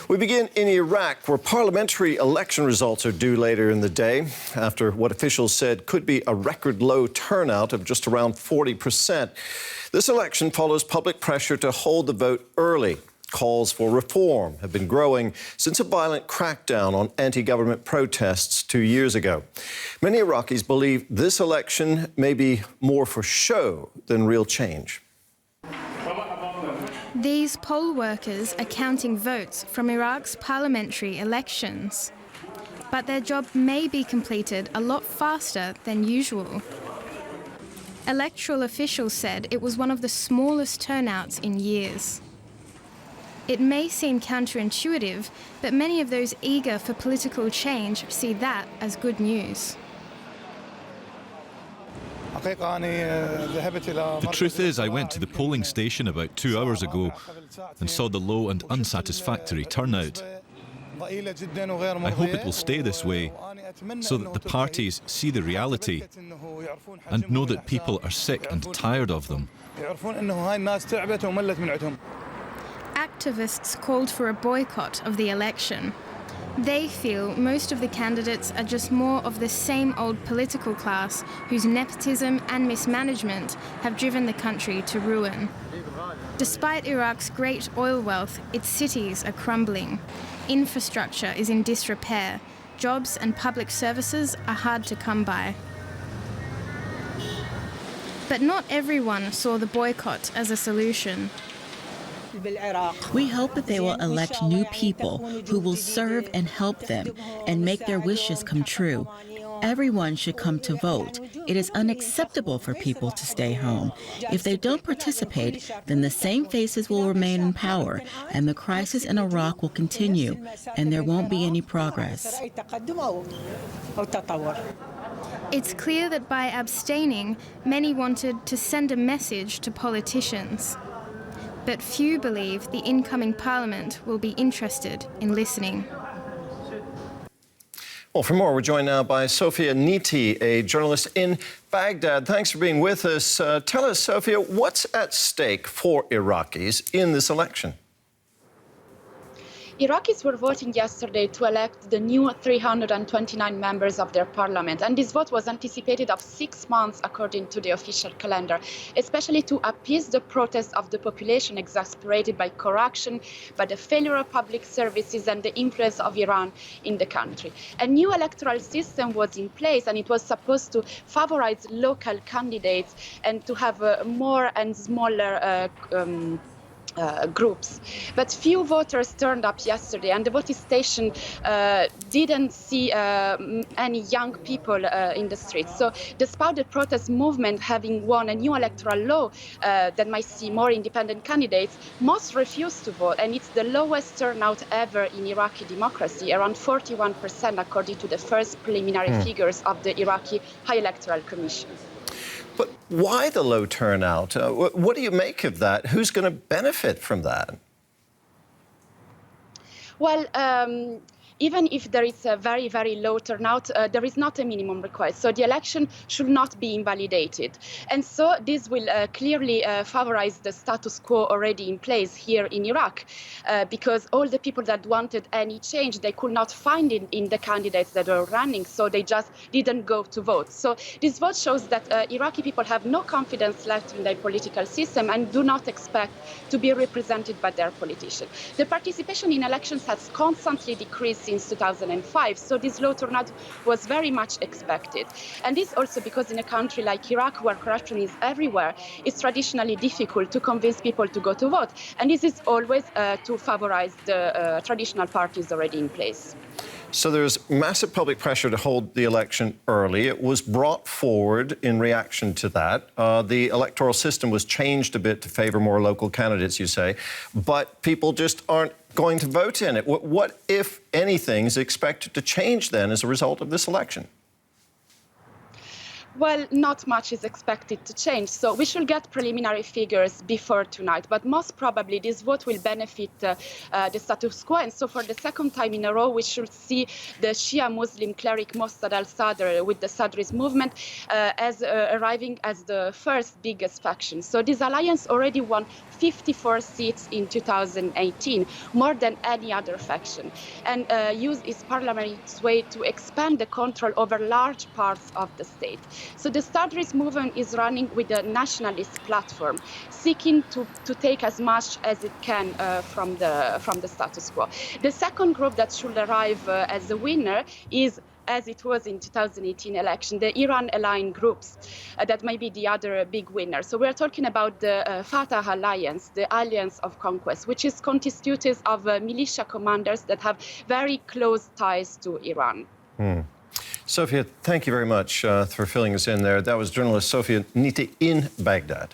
We begin in Iraq, where parliamentary election results are due later in the day, after what officials said could be a record low turnout of just around 40%. This election follows public pressure to hold the vote early. Calls for reform have been growing since a violent crackdown on anti-government protests 2 years ago. Many Iraqis believe this election may be more for show than real change. These poll workers are counting votes from Iraq's parliamentary elections. But their job may be completed a lot faster than usual. Electoral officials said it was one of the smallest turnouts in years. It may seem counterintuitive, but many of those eager for political change see that as good news. The truth is, I went to the polling station about 2 hours ago and saw the low and unsatisfactory turnout. I hope it will stay this way, so that the parties see the reality and know that people are sick and tired of them. Activists called for a boycott of the election. They feel most of the candidates are just more of the same old political class whose nepotism and mismanagement have driven the country to ruin. Despite Iraq's great oil wealth, its cities are crumbling. Infrastructure is in disrepair. Jobs and public services are hard to come by. But not everyone saw the boycott as a solution. We hope that they will elect new people who will serve and help them and make their wishes come true. Everyone should come to vote. It is unacceptable for people to stay home. If they don't participate, then the same faces will remain in power, and the crisis in Iraq will continue, and there won't be any progress. It's clear that by abstaining, many wanted to send a message to politicians. But few believe the incoming parliament will be interested in listening. Well, for more, we're joined now by Sofia Niti, a journalist in Baghdad. Thanks for being with us. Tell us, Sofia, what's at stake for Iraqis in this election? Iraqis were voting yesterday to elect the new 329 members of their parliament, and this vote was anticipated of 6 months according to the official calendar, especially to appease the protests of the population exasperated by corruption, by the failure of public services and the influence of Iran in the country. A new electoral system was in place, and it was supposed to favorize local candidates and to have more and smaller groups. But few voters turned up yesterday, and the voting station didn't see any young people in the streets. So despite the protest movement having won a new electoral law that might see more independent candidates, most refused to vote, and it's the lowest turnout ever in Iraqi democracy, around 41% according to the first preliminary figures of the Iraqi High Electoral Commission. But why the low turnout? What do you make of that? Who's going to benefit from that? Well, even if there is a very, very low turnout, there is not a minimum required. So the election should not be invalidated. And so this will clearly favorize the status quo already in place here in Iraq, because all the people that wanted any change, they could not find it in the candidates that were running, so they just didn't go to vote. So this vote shows that Iraqi people have no confidence left in their political system and do not expect to be represented by their politicians. The participation in elections has constantly decreased since 2005, so this low turnout was very much expected. And this also because in a country like Iraq, where corruption is everywhere, it's traditionally difficult to convince people to go to vote. And this is always to favorize the traditional parties already in place. So there's massive public pressure to hold the election early. It was brought forward in reaction to that. The electoral system was changed a bit to favour more local candidates, you say, but people just aren't going to vote in it. What, if anything, is expected to change then as a result of this election? Well, not much is expected to change. So we should get preliminary figures before tonight, but most probably this vote will benefit the status quo. And so for the second time in a row, we should see the Shia Muslim cleric Mossad al-Sadr with the Sadrist movement as arriving as the first biggest faction. So this alliance already won 54 seats in 2018, more than any other faction, and used its parliamentary sway to expand the control over large parts of the state. So the Sadrist movement is running with a nationalist platform, seeking to take as much as it can from the status quo. The second group that should arrive as a winner is, as it was in 2018 election, the Iran-aligned groups that may be the other big winner. So we're talking about the Fatah Alliance, the Alliance of Conquest, which is constituted of militia commanders that have very close ties to Iran. Sophia, thank you very much for filling us in there. That was journalist Sophia Niti in Baghdad.